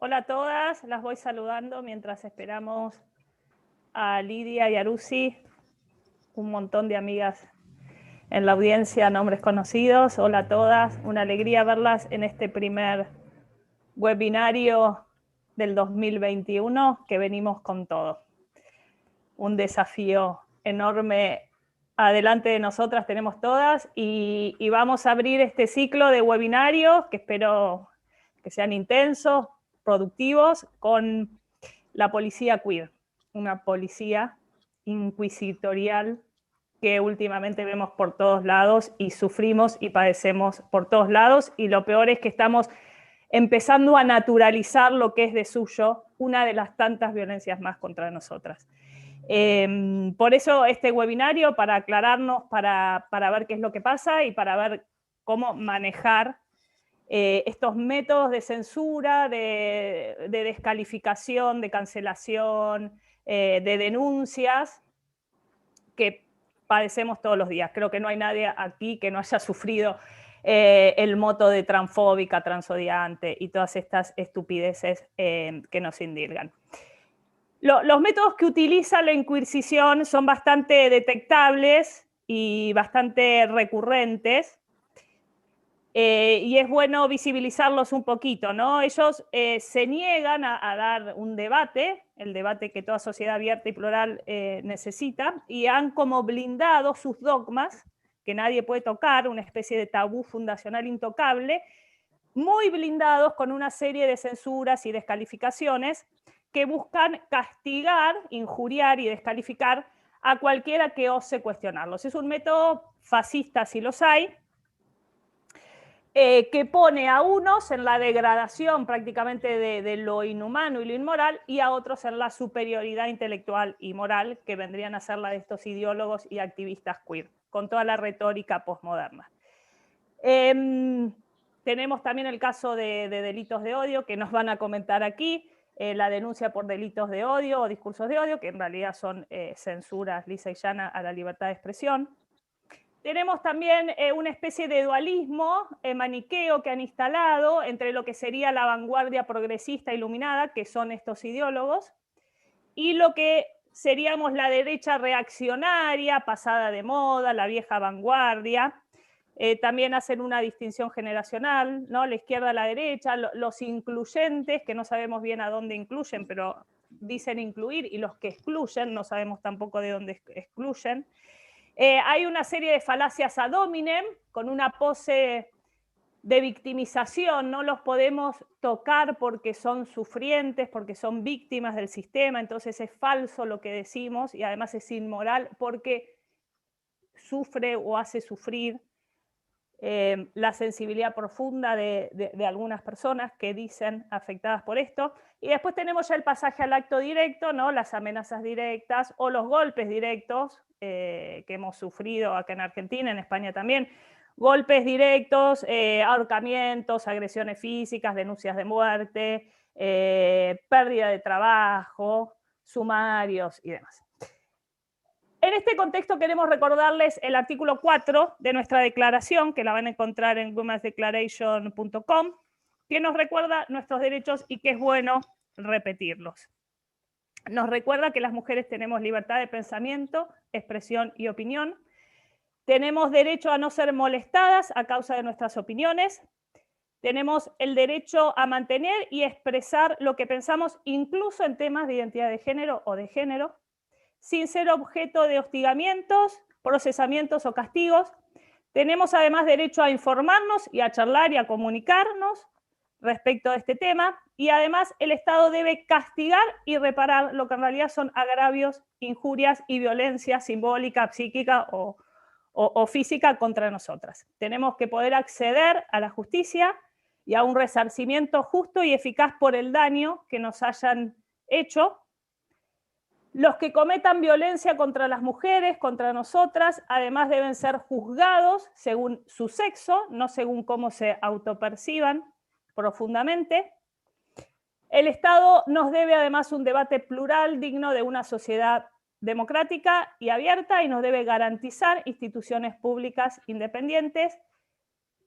Hola a todas, las voy saludando mientras esperamos a Lidia y a Lucy, un montón de amigas en la audiencia, nombres conocidos. Hola a todas, una alegría verlas en este primer webinario del 2021 que venimos con todo. Un desafío enorme adelante de nosotras tenemos todas y vamos a abrir este ciclo de webinarios que espero que sean intensos, productivos, con la policía queer, una policía inquisitorial que últimamente vemos por todos lados y sufrimos y padecemos por todos lados, y lo peor es que estamos empezando a naturalizar lo que es de suyo una de las tantas violencias más contra nosotras. Por eso este webinario, para aclararnos, para ver qué es lo que pasa y para ver cómo manejar estos métodos de censura, de descalificación, de cancelación, de denuncias que padecemos todos los días. Creo que no hay nadie aquí que no haya sufrido el moto de transfóbica, transodiante y todas estas estupideces que nos indilgan. Los métodos que utiliza la Inquisición son bastante detectables y bastante recurrentes. Y es bueno visibilizarlos un poquito, ¿no? Ellos se niegan a dar un debate, el debate que toda sociedad abierta y plural necesita, y han como blindado sus dogmas, que nadie puede tocar, una especie de tabú fundacional intocable, muy blindados con una serie de censuras y descalificaciones que buscan castigar, injuriar y descalificar a cualquiera que ose cuestionarlos. Es un método fascista si los hay, que pone a unos en la degradación prácticamente de lo inhumano y lo inmoral, y a otros en la superioridad intelectual y moral, que vendrían a ser la de estos ideólogos y activistas queer, con toda la retórica posmoderna. Tenemos también el caso de delitos de odio, que nos van a comentar aquí, la denuncia por delitos de odio o discursos de odio, que en realidad son censuras lisa y llana a la libertad de expresión. Tenemos también una especie de dualismo maniqueo que han instalado entre lo que sería la vanguardia progresista iluminada, que son estos ideólogos, y lo que seríamos la derecha reaccionaria, pasada de moda, la vieja vanguardia. También hacen una distinción generacional, ¿no? La izquierda, la derecha, los incluyentes, que no sabemos bien a dónde incluyen, pero dicen incluir, y los que excluyen, no sabemos tampoco de dónde excluyen. Hay una serie de falacias ad hominem, con una pose de victimización, no los podemos tocar porque son sufrientes, porque son víctimas del sistema, entonces es falso lo que decimos y además es inmoral porque sufre o hace sufrir la sensibilidad profunda de algunas personas que dicen afectadas por esto. Y después tenemos ya el pasaje al acto directo, ¿no? Las amenazas directas o los golpes directos que hemos sufrido acá en Argentina, en España también. Golpes directos, ahorcamientos, agresiones físicas, denuncias de muerte, pérdida de trabajo, sumarios y demás. En este contexto queremos recordarles el artículo 4 de nuestra declaración, que la van a encontrar en womensdeclaration.com, que nos recuerda nuestros derechos y que es bueno repetirlos. Nos recuerda que las mujeres tenemos libertad de pensamiento, expresión y opinión. Tenemos derecho a no ser molestadas a causa de nuestras opiniones. Tenemos el derecho a mantener y expresar lo que pensamos, incluso en temas de identidad de género o de género, sin ser objeto de hostigamientos, procesamientos o castigos. Tenemos además derecho a informarnos y a charlar y a comunicarnos respecto a este tema, y además el Estado debe castigar y reparar lo que en realidad son agravios, injurias y violencia simbólica, psíquica o física contra nosotras. Tenemos que poder acceder a la justicia y a un resarcimiento justo y eficaz por el daño que nos hayan hecho. Los que cometan violencia contra las mujeres, contra nosotras, además deben ser juzgados según su sexo, no según cómo se autoperciban profundamente. El Estado nos debe además un debate plural digno de una sociedad democrática y abierta, y nos debe garantizar instituciones públicas independientes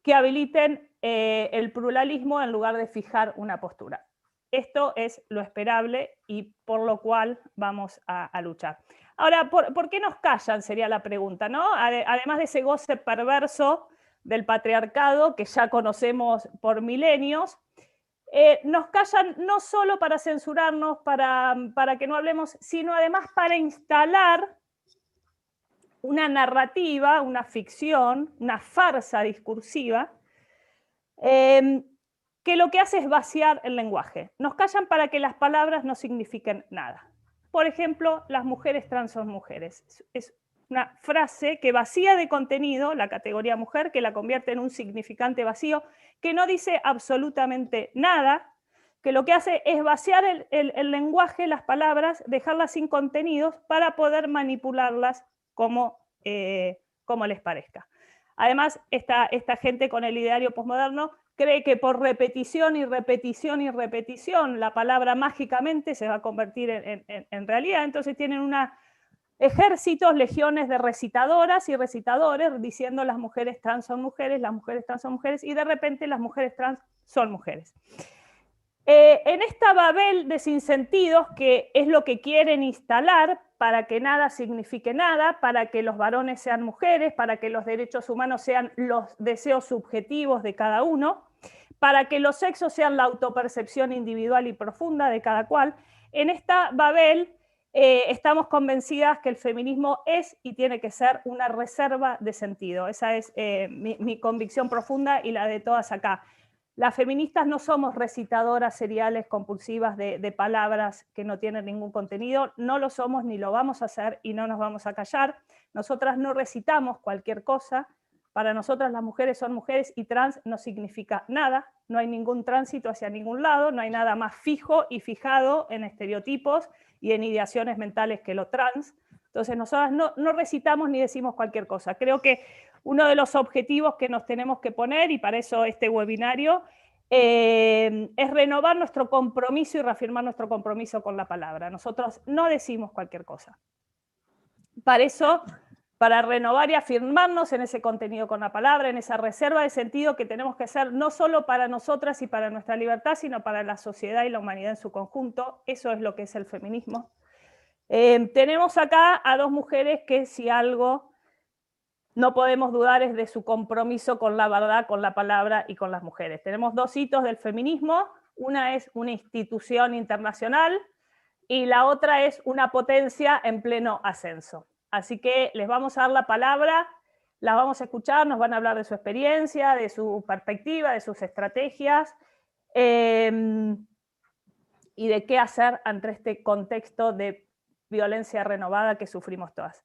que habiliten el pluralismo en lugar de fijar una postura. esto es lo esperable y por lo cual vamos a luchar. Ahora, ¿por qué nos callan? Sería la pregunta, ¿no? Además de ese goce perverso del patriarcado que ya conocemos por milenios, nos callan no solo para censurarnos, para que no hablemos, sino además para instalar una narrativa, una ficción, una farsa discursiva, que lo que hace es vaciar el lenguaje. Nos callan para que las palabras no signifiquen nada. Por ejemplo, las mujeres trans son mujeres. Es una frase que vacía de contenido la categoría mujer, que la convierte en un significante vacío, que no dice absolutamente nada, que lo que hace es vaciar el lenguaje, las palabras, dejarlas sin contenidos para poder manipularlas como les parezca. Además, esta gente con el ideario posmoderno cree que por repetición y repetición y repetición la palabra mágicamente se va a convertir en realidad. Entonces tienen ejércitos, legiones de recitadoras y recitadores diciendo las mujeres trans son mujeres, las mujeres trans son mujeres, y de repente las mujeres trans son mujeres. En esta Babel de sinsentidos, que es lo que quieren instalar para que nada signifique nada, para que los varones sean mujeres, para que los derechos humanos sean los deseos subjetivos de cada uno, para que los sexos sean la autopercepción individual y profunda de cada cual, en esta Babel estamos convencidas que el feminismo es y tiene que ser una reserva de sentido. Esa es mi convicción profunda y la de todas acá. Las feministas no somos recitadoras seriales compulsivas de palabras que no tienen ningún contenido, no lo somos ni lo vamos a hacer y no nos vamos a callar. Nosotras no recitamos cualquier cosa, para nosotras las mujeres son mujeres y trans no significa nada, no hay ningún tránsito hacia ningún lado, no hay nada más fijo y fijado en estereotipos y en ideaciones mentales que lo trans. Entonces nosotras no recitamos ni decimos cualquier cosa. Creo que uno de los objetivos que nos tenemos que poner, y para eso este webinario, es renovar nuestro compromiso y reafirmar nuestro compromiso con la palabra. Nosotros no decimos cualquier cosa. Para eso, para renovar y afirmarnos en ese contenido con la palabra, en esa reserva de sentido que tenemos que hacer no solo para nosotras y para nuestra libertad, sino para la sociedad y la humanidad en su conjunto. Eso es lo que es el feminismo. Tenemos acá a dos mujeres que, si algo no podemos dudar, es de su compromiso con la verdad, con la palabra y con las mujeres. Tenemos dos hitos del feminismo. Una es una institución internacional y la otra es una potencia en pleno ascenso. Así que les vamos a dar la palabra, las vamos a escuchar, nos van a hablar de su experiencia, de su perspectiva, de sus estrategias y de qué hacer ante este contexto de violencia renovada que sufrimos todas.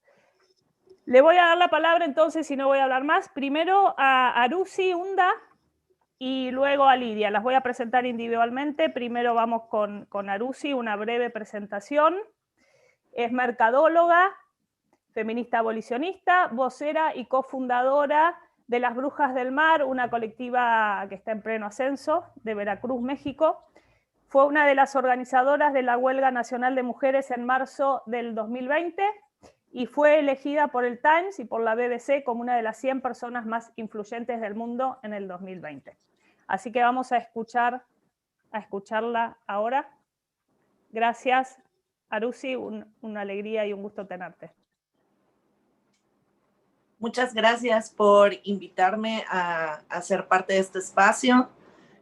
Le voy a dar la palabra entonces, y no voy a hablar más, primero a Arusi Unda y luego a Lidia. Las voy a presentar individualmente. Primero vamos con Arusi, una breve presentación. Es mercadóloga, feminista abolicionista, vocera y cofundadora de Las Brujas del Mar, una colectiva que está en pleno ascenso de Veracruz, México. Fue una de las organizadoras de la Huelga Nacional de Mujeres en marzo del 2020 y fue elegida por el Times y por la BBC como una de las 100 personas más influyentes del mundo en el 2020. Así que vamos a escucharla ahora. Gracias, Arusi, una alegría y un gusto tenerte. Muchas gracias por invitarme a ser parte de este espacio.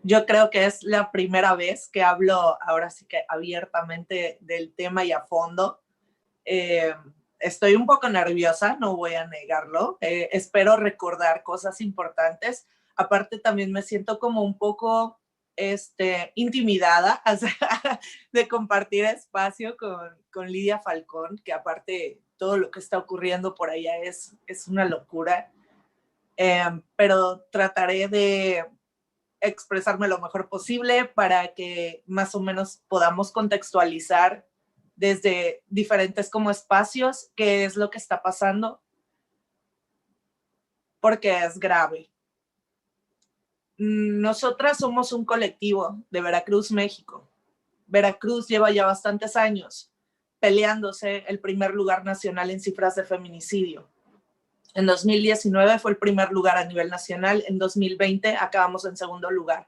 Yo creo que es la primera vez que hablo ahora sí que abiertamente del tema y a fondo. Estoy un poco nerviosa, no voy a negarlo. Espero recordar cosas importantes. Aparte también me siento como un poco intimidada de compartir espacio con Lidia Falcón, que aparte todo lo que está ocurriendo por allá es una locura. Pero trataré de expresarme lo mejor posible para que más o menos podamos contextualizar desde diferentes como espacios qué es lo que está pasando, porque es grave. Nosotras somos un colectivo de Veracruz, México. Veracruz lleva ya bastantes años peleándose el primer lugar nacional en cifras de feminicidio. En 2019 fue el primer lugar a nivel nacional, en 2020 acabamos en segundo lugar.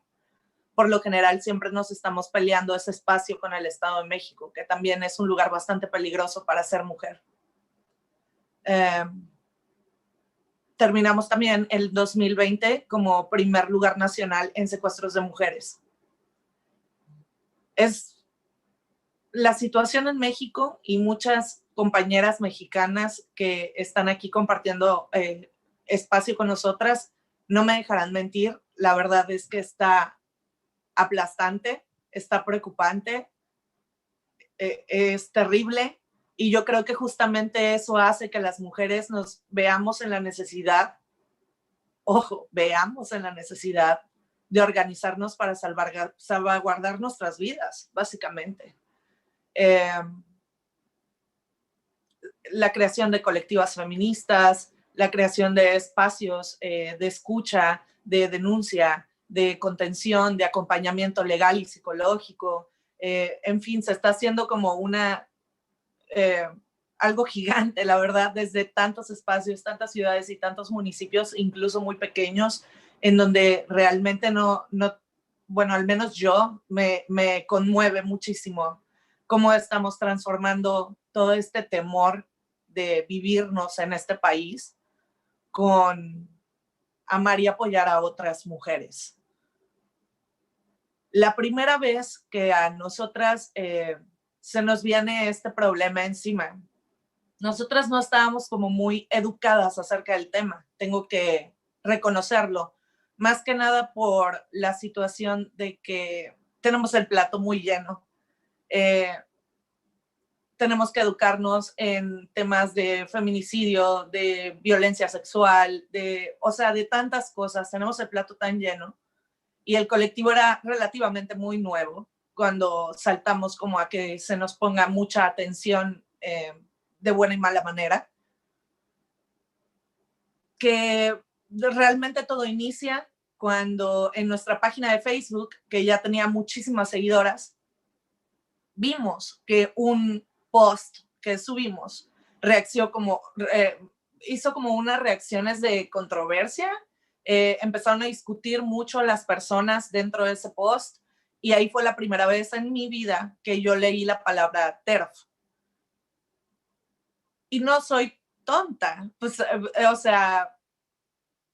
por lo general siempre nos estamos peleando ese espacio con el Estado de México, que también es un lugar bastante peligroso para ser mujer. Terminamos también el 2020 como primer lugar nacional en secuestros de mujeres. Es la situación en México, y muchas compañeras mexicanas que están aquí compartiendo espacio con nosotras no me dejarán mentir. La verdad es que está aplastante, está preocupante, es terrible, y yo creo que justamente eso hace que las mujeres nos veamos en la necesidad, veamos en la necesidad de organizarnos para salvaguardar nuestras vidas, básicamente. La creación de colectivas feministas, la creación de espacios de escucha, de denuncia, de contención, de acompañamiento legal y psicológico. En fin, se está haciendo como algo gigante, la verdad, desde tantos espacios, tantas ciudades y tantos municipios, incluso muy pequeños, en donde realmente bueno, al menos yo me conmueve muchísimo cómo estamos transformando todo este temor de vivirnos en este país con amar y apoyar a otras mujeres. La primera vez que a nosotras se nos viene este problema encima, nosotras no estábamos como muy educadas acerca del tema, tengo que reconocerlo, más que nada por la situación de que tenemos el plato muy lleno. Tenemos que educarnos en temas de feminicidio, de violencia sexual, de tantas cosas. Tenemos el plato tan lleno, y el colectivo era relativamente muy nuevo cuando saltamos como a que se nos ponga mucha atención de buena y mala manera. Que realmente todo inicia cuando en nuestra página de Facebook, que ya tenía muchísimas seguidoras, vimos que un post que subimos hizo como unas reacciones de controversia. Empezaron a discutir mucho las personas dentro de ese post, y ahí fue la primera vez en mi vida que yo leí la palabra TERF. Y no soy tonta, pues,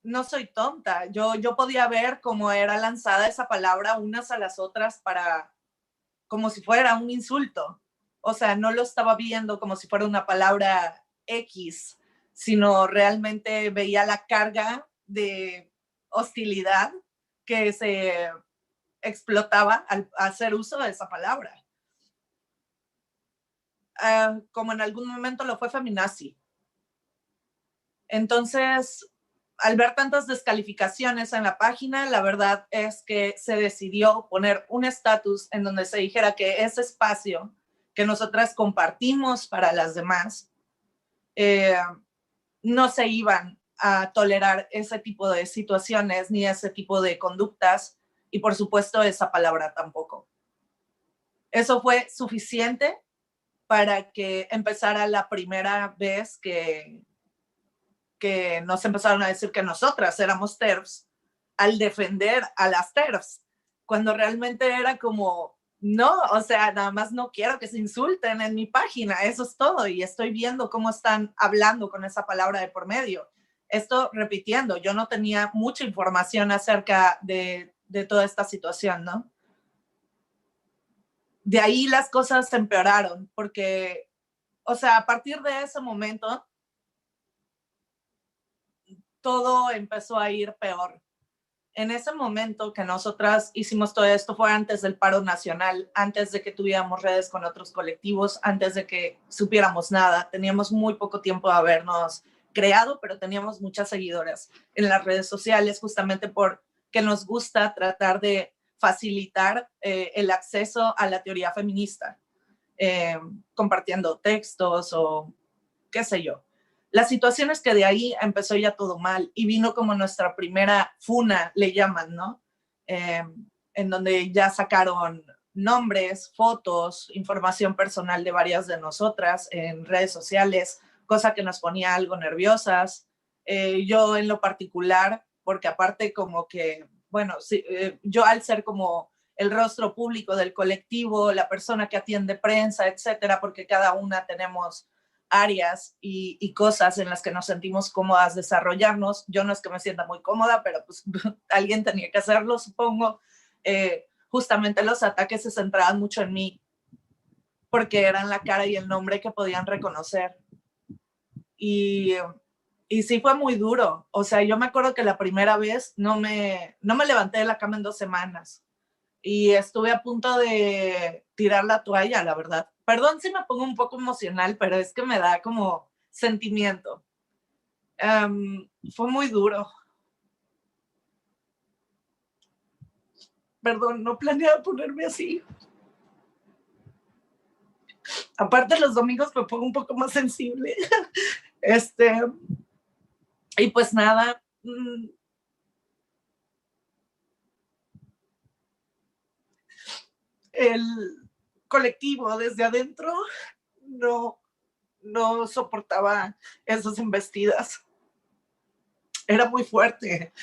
no soy tonta. Yo podía ver cómo era lanzada esa palabra unas a las otras como si fuera un insulto. O sea, no lo estaba viendo como si fuera una palabra X, sino realmente veía la carga de hostilidad que se explotaba al hacer uso de esa palabra. Como en algún momento lo fue feminazi. Entonces, al ver tantas descalificaciones en la página, la verdad es que se decidió poner un estatus en donde se dijera que ese espacio que nosotras compartimos para las demás, no se iban a tolerar ese tipo de situaciones ni ese tipo de conductas, y por supuesto esa palabra tampoco. Eso fue suficiente para que empezara la primera vez que nos empezaron a decir que nosotras éramos TERFs al defender a las TERFs, cuando realmente era como, no, o sea, nada más no quiero que se insulten en mi página, eso es todo, y estoy viendo cómo están hablando con esa palabra de por medio. Esto repitiendo, yo no tenía mucha información acerca de toda esta situación, ¿no? De ahí las cosas se empeoraron, porque, o sea, a partir de ese momento, todo empezó a ir peor. En ese momento que nosotras hicimos todo esto fue antes del paro nacional, antes de que tuviéramos redes con otros colectivos, antes de que supiéramos nada. Teníamos muy poco tiempo de habernos creado, pero teníamos muchas seguidoras en las redes sociales, justamente porque nos gusta tratar de facilitar el acceso a la teoría feminista, compartiendo textos o qué sé yo. La situación es que de ahí empezó ya todo mal, y vino como nuestra primera funa, le llaman, ¿no? En donde ya sacaron nombres, fotos, información personal de varias de nosotras en redes sociales, cosa que nos ponía algo nerviosas. Yo en lo particular, porque aparte como que, bueno, sí, yo al ser como el rostro público del colectivo, la persona que atiende prensa, etcétera, porque cada una tenemos áreas y cosas en las que nos sentimos cómodas desarrollarnos. Yo no es que me sienta muy cómoda, pero pues alguien tenía que hacerlo, supongo. Justamente los ataques se centraban mucho en mí, porque eran la cara y el nombre que podían reconocer. Y sí fue muy duro. O sea, yo me acuerdo que la primera vez no me levanté de la cama en 2 semanas. Y estuve a punto de tirar la toalla, la verdad. Perdón si me pongo un poco emocional, pero es que me da como sentimiento. Fue muy duro. Perdón, no planeaba ponerme así. Aparte, los domingos me pongo un poco más sensible. Y pues nada, el colectivo desde adentro no soportaba esas embestidas. Era muy fuerte.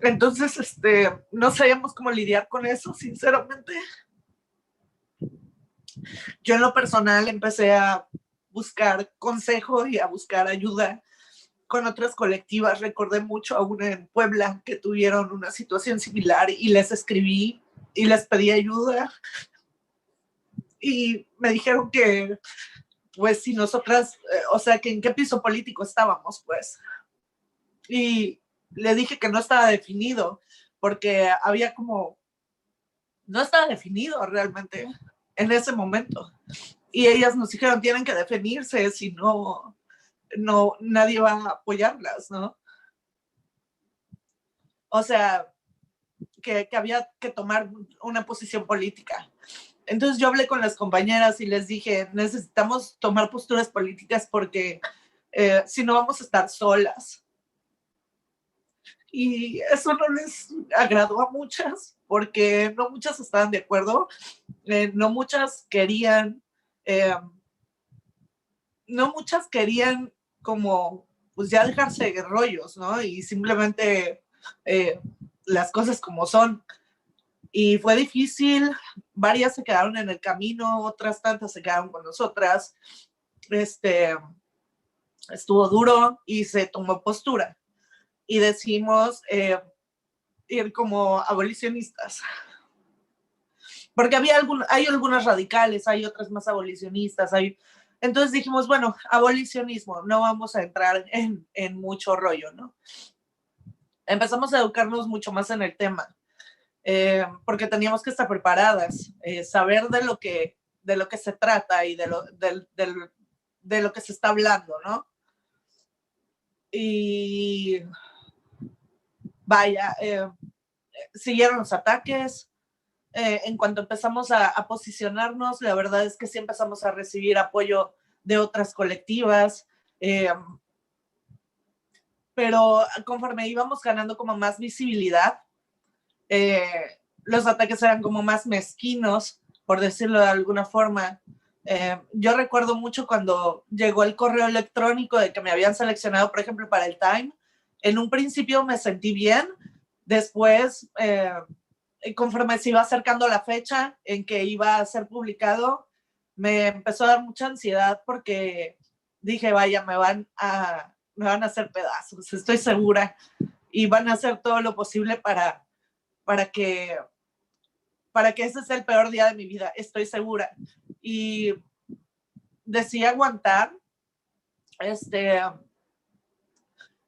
Entonces, no sabíamos cómo lidiar con eso, sinceramente. Yo en lo personal empecé a buscar consejo y a buscar ayuda con otras colectivas. Recordé mucho a una en Puebla que tuvieron una situación similar y les escribí y les pedí ayuda. Y me dijeron que, pues, si nosotras, o sea, que en qué piso político estábamos, pues. Y le dije que no estaba definido, porque había como, no estaba definido realmente en ese momento. Y ellas nos dijeron, tienen que definirse, si no, nadie va a apoyarlas, ¿no? O sea, que había que tomar una posición política. Entonces yo hablé con las compañeras y les dije, necesitamos tomar posturas políticas porque si no vamos a estar solas. Y eso no les agradó a muchas, porque no muchas estaban de acuerdo, no muchas querían como, pues ya dejarse de rollos, ¿no? Y simplemente las cosas como son. Y fue difícil, varias se quedaron en el camino, otras tantas se quedaron con nosotras. Estuvo duro y se tomó postura. Y decimos ir como abolicionistas. Porque hay algunas radicales, hay otras más abolicionistas, entonces dijimos, bueno, abolicionismo, no vamos a entrar en mucho rollo, ¿no? Empezamos a educarnos mucho más en el tema, porque teníamos que estar preparadas, saber de lo que se trata y de lo que se está hablando, ¿no? Y vaya, siguieron los ataques. En cuanto empezamos a posicionarnos, la verdad es que sí empezamos a recibir apoyo de otras colectivas, pero conforme íbamos ganando como más visibilidad, los ataques eran como más mezquinos, por decirlo de alguna forma. Yo recuerdo mucho cuando llegó el correo electrónico de que me habían seleccionado, por ejemplo, para el Time. En un principio me sentí bien, después conforme se iba acercando la fecha en que iba a ser publicado, me empezó a dar mucha ansiedad porque dije, vaya, me van a hacer pedazos, estoy segura, y van a hacer todo lo posible para que ese sea el peor día de mi vida, estoy segura. Y decidí aguantar,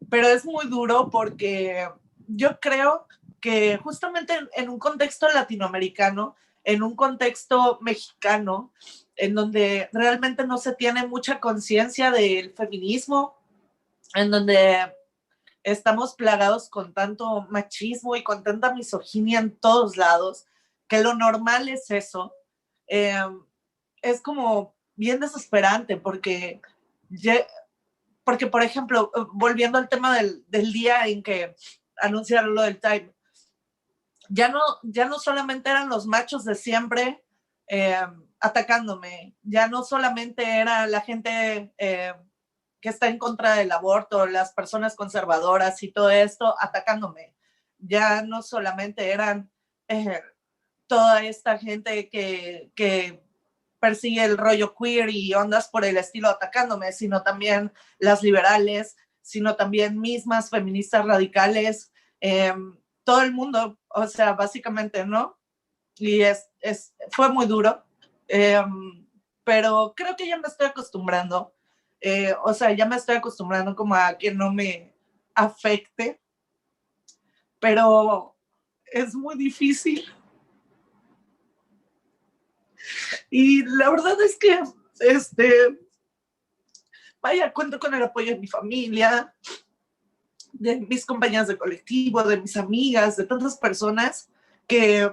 pero es muy duro porque yo creo que justamente en un contexto latinoamericano, en un contexto mexicano, en donde realmente no se tiene mucha conciencia del feminismo, en donde estamos plagados con tanto machismo y con tanta misoginia en todos lados, que lo normal es eso, es como bien desesperante porque por ejemplo, volviendo al tema del día en que anunciaron lo del Time, ya no solamente eran los machos de siempre atacándome, ya no solamente era la gente que está en contra del aborto, las personas conservadoras y todo esto atacándome, ya no solamente eran toda esta gente que persigue el rollo queer y ondas por el estilo atacándome, sino también las liberales, sino también mismas feministas radicales, todo el mundo, o sea, básicamente, ¿no? Y fue muy duro, pero creo que ya me estoy acostumbrando, o sea, ya me estoy acostumbrando como a que no me afecte, pero es muy difícil. Y la verdad es que, vaya, cuento con el apoyo de mi familia, de mis compañeras de colectivo, de mis amigas, de tantas personas, que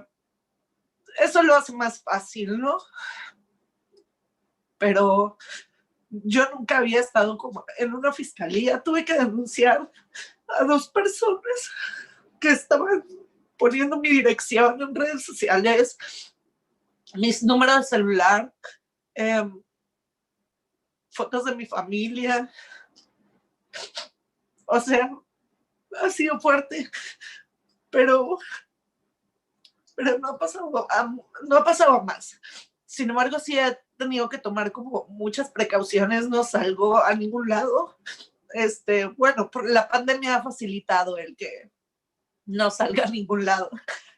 eso lo hace más fácil, ¿no? Pero yo nunca había estado como en una fiscalía, tuve que denunciar a 2 personas que estaban poniendo mi dirección en redes sociales, mis números de celular, fotos de mi familia. O sea, ha sido fuerte, pero no ha pasado más. Sin embargo, sí he tenido que tomar como muchas precauciones, no salgo a ningún lado. Bueno, la pandemia ha facilitado el que no salga a ningún lado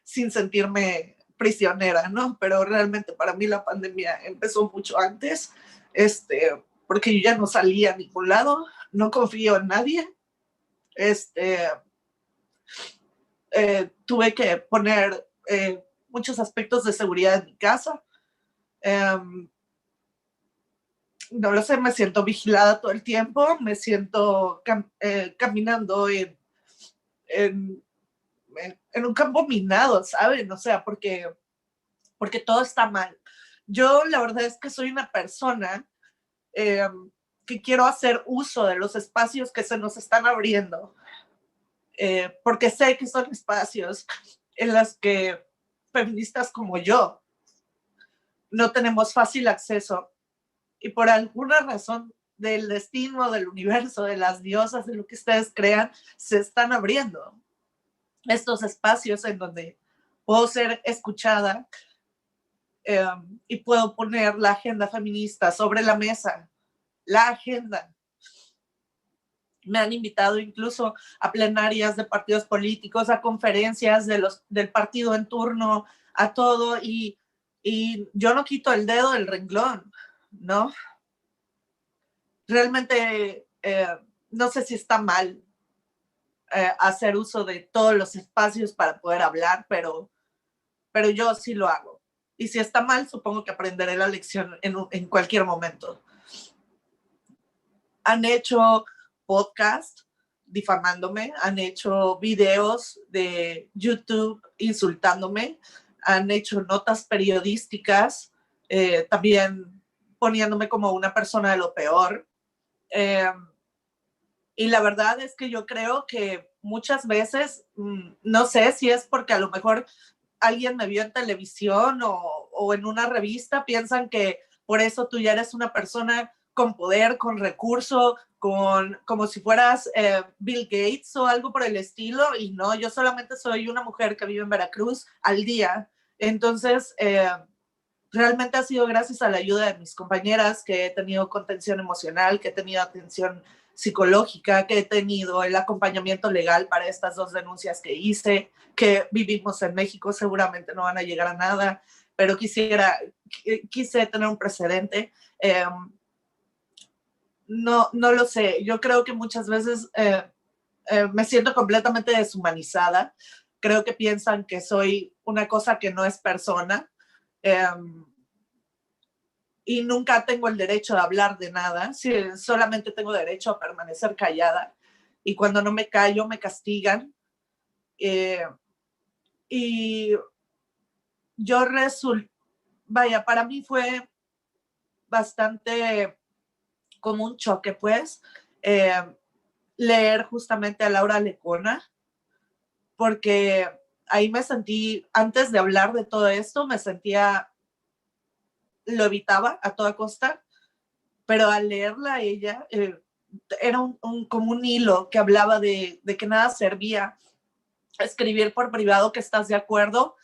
sin sentirme prisionera, ¿no? Pero realmente para mí la pandemia empezó mucho antes, porque yo ya no salía a ningún lado, no confío en nadie, tuve que poner muchos aspectos de seguridad en mi casa. No lo sé, me siento vigilada todo el tiempo, me siento caminando en un campo minado, ¿saben? O sea, porque todo está mal. Yo la verdad es que soy una persona que quiero hacer uso de los espacios que se nos están abriendo, porque sé que son espacios en los que feministas como yo no tenemos fácil acceso y por alguna razón del destino, del universo, de las diosas, de lo que ustedes crean, se están abriendo estos espacios en donde puedo ser escuchada y puedo poner la agenda feminista sobre la mesa, la agenda. Me han invitado incluso a plenarias de partidos políticos, a conferencias del partido en turno, a todo, y yo no quito el dedo del renglón, ¿no? Realmente no sé si está mal hacer uso de todos los espacios para poder hablar, pero yo sí lo hago. Y si está mal, supongo que aprenderé la lección en cualquier momento. Han hecho podcast difamándome, han hecho videos de YouTube insultándome, han hecho notas periodísticas también poniéndome como una persona de lo peor. Y la verdad es que yo creo que muchas veces, no sé si es porque a lo mejor alguien me vio en televisión o en una revista, piensan que por eso tú ya eres una persona con poder, con recurso, como si fueras Bill Gates o algo por el estilo, y no, yo solamente soy una mujer que vive en Veracruz al día. Entonces, realmente ha sido gracias a la ayuda de mis compañeras que he tenido contención emocional, que he tenido atención psicológica, que he tenido el acompañamiento legal para estas 2 denuncias que hice, que vivimos en México, seguramente no van a llegar a nada, pero quise tener un precedente. No lo sé, yo creo que muchas veces me siento completamente deshumanizada, creo que piensan que soy una cosa que no es persona, y nunca tengo el derecho de hablar de nada, solamente tengo derecho a permanecer callada, y cuando no me callo me castigan, y yo vaya, para mí fue bastante como un choque, pues, leer justamente a Laura Lecona, porque ahí me sentí, antes de hablar de todo esto, lo evitaba a toda costa, pero al leerla a ella, era como un hilo que hablaba de que nada servía escribir por privado que estás de acuerdo,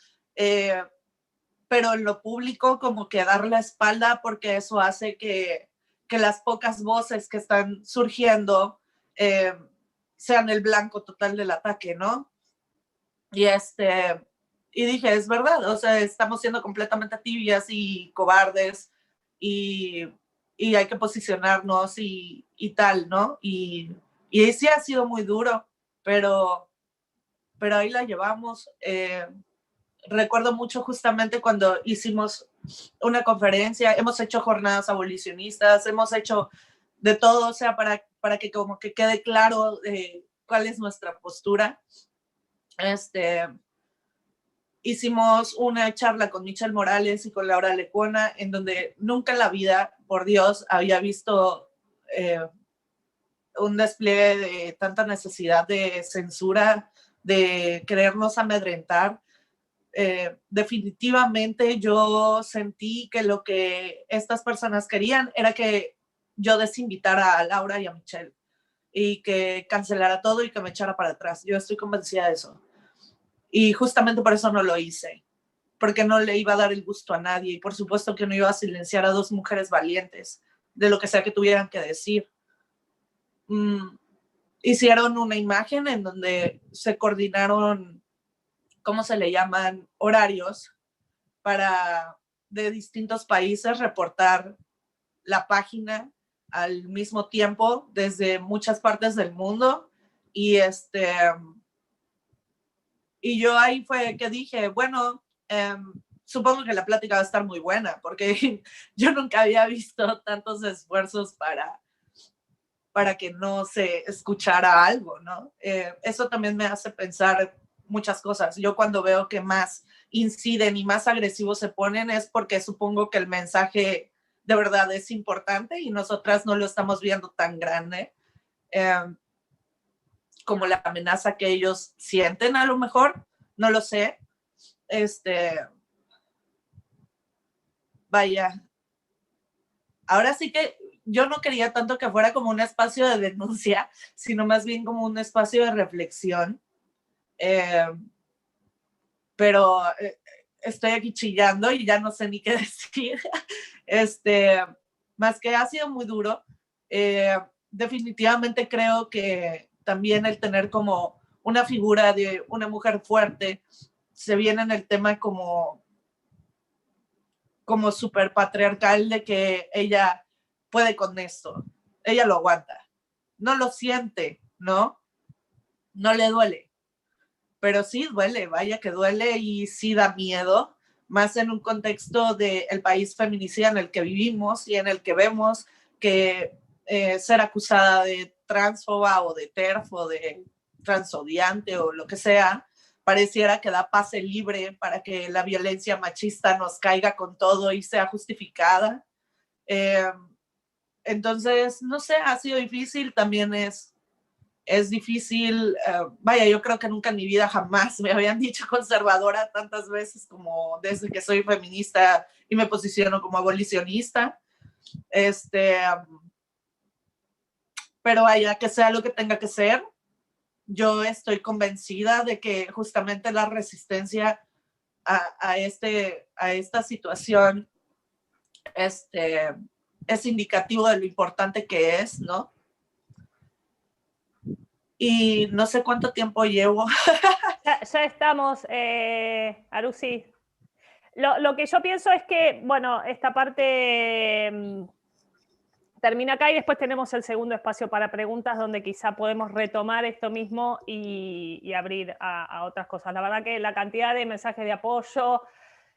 pero en lo público como que dar la espalda, porque eso hace que las pocas voces que están surgiendo sean el blanco total del ataque, ¿no? Y y dije, es verdad, o sea, estamos siendo completamente tibias y cobardes y hay que posicionarnos y tal, ¿no? Y sí ha sido muy duro, pero ahí la llevamos. Recuerdo mucho justamente cuando hicimos una conferencia, hemos hecho jornadas abolicionistas, hemos hecho de todo, o sea, para que como que quede claro cuál es nuestra postura. Hicimos una charla con Michelle Morales y con Laura Lecuona, en donde nunca en la vida, por Dios, había visto un despliegue de tanta necesidad de censura, de querernos amedrentar. Definitivamente yo sentí que lo que estas personas querían era que yo desinvitara a Laura y a Michelle y que cancelara todo y que me echara para atrás. Yo estoy convencida de eso. Y justamente por eso no lo hice, porque no le iba a dar el gusto a nadie y por supuesto que no iba a silenciar a dos mujeres valientes de lo que sea que tuvieran que decir. Hicieron una imagen en donde se coordinaron, ¿cómo se le llaman? Horarios para de distintos países reportar la página al mismo tiempo desde muchas partes del mundo y y yo ahí fue que dije, bueno, supongo que la plática va a estar muy buena porque yo nunca había visto tantos esfuerzos para que no se escuchara algo, ¿no? Eso también me hace pensar muchas cosas. Yo cuando veo que más inciden y más agresivos se ponen es porque supongo que el mensaje de verdad es importante y nosotras no lo estamos viendo tan grande como la amenaza que ellos sienten, a lo mejor, no lo sé. Vaya, ahora sí que yo no quería tanto que fuera como un espacio de denuncia, sino más bien como un espacio de reflexión. Pero estoy aquí chillando y ya no sé ni qué decir. Más que ha sido muy duro. Definitivamente creo que también el tener como una figura de una mujer fuerte se viene en el tema como súper patriarcal de que ella puede con esto, ella lo aguanta, no lo siente, ¿no? No le duele, pero sí duele, vaya que duele y sí da miedo, más en un contexto del país feminicida en el que vivimos y en el que vemos que ser acusada de transfoba o de TERF o de transodiante o lo que sea, pareciera que da pase libre para que la violencia machista nos caiga con todo y sea justificada. Entonces, no sé, ha sido difícil, también es difícil, vaya, yo creo que nunca en mi vida jamás me habían dicho conservadora tantas veces como desde que soy feminista y me posiciono como abolicionista. Pero vaya, que sea lo que tenga que ser, yo estoy convencida de que justamente la resistencia a esta situación es indicativo de lo importante que es, ¿no? Y no sé cuánto tiempo llevo. Ya estamos, Arusi. Lo que yo pienso es que, bueno, esta parte termina acá y después tenemos el segundo espacio para preguntas donde quizá podemos retomar esto mismo y abrir a otras cosas. La verdad que la cantidad de mensajes de apoyo,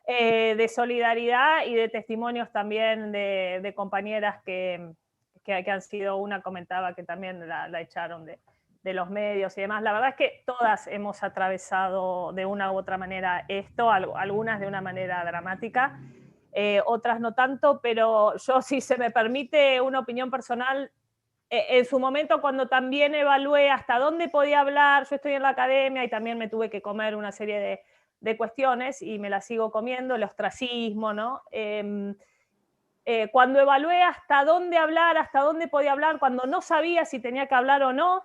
de solidaridad y de testimonios también de compañeras que han sido, una comentaba que también la echaron de los medios y demás. La verdad es que todas hemos atravesado de una u otra manera esto, algunas de una manera dramática, otras no tanto, pero yo, si se me permite una opinión personal, en su momento cuando también evalué hasta dónde podía hablar, yo estoy en la academia y también me tuve que comer una serie de cuestiones y me las sigo comiendo, el ostracismo, ¿no? Cuando evalué hasta dónde hablar, hasta dónde podía hablar, cuando no sabía si tenía que hablar o no,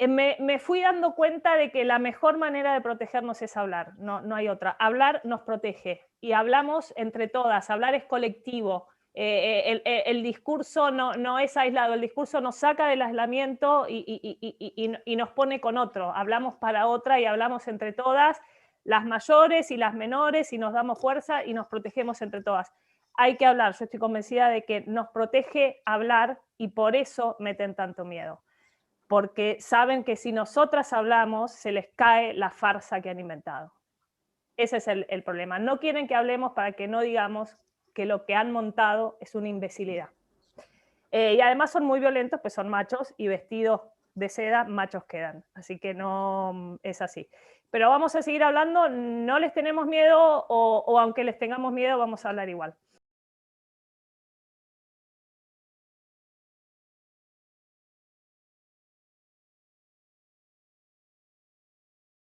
me fui dando cuenta de que la mejor manera de protegernos es hablar, no hay otra. Hablar nos protege y hablamos entre todas, hablar es colectivo. El discurso no es aislado, el discurso nos saca del aislamiento y nos pone con otro. Hablamos para otra y hablamos entre todas, las mayores y las menores, y nos damos fuerza y nos protegemos entre todas. Hay que hablar, yo estoy convencida de que nos protege hablar y por eso meten tanto miedo. Porque saben que si nosotras hablamos, se les cae la farsa que han inventado. Ese es el problema. No quieren que hablemos para que no digamos que lo que han montado es una imbecilidad. Y además son muy violentos, pues son machos y vestidos de seda, machos quedan. Así que no es así. Pero vamos a seguir hablando, no les tenemos miedo o aunque les tengamos miedo, vamos a hablar igual.